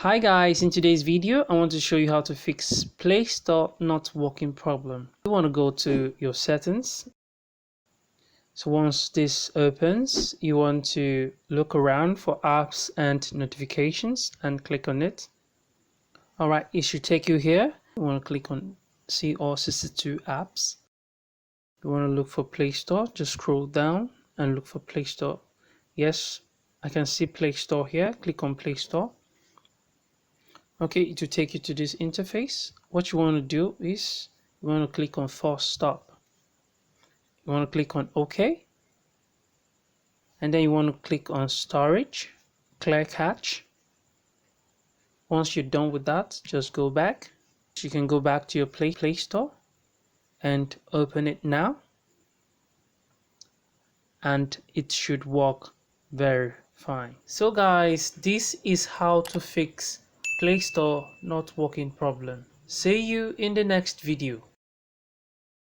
Hi guys, in today's video I want to show you how to fix Play Store not working problem. You want to go to your settings. So once this opens, you want to look around for apps and notifications and click on it. Alright, it should take you here. You want to click on see all 62 apps. You want to look for Play Store, just scroll down and look for Play Store. Yes, I can see Play Store here. Click on Play Store. Okay, it will take you to this interface. What you want to do is you want to click on force stop. You want to click on OK, and then you want to click on storage, clear cache. Once you're done with that, just go back. You can go back to your Play Store and open it now, and it should work very fine. So guys, this is how to fix Play Store not working problem. See you in the next video.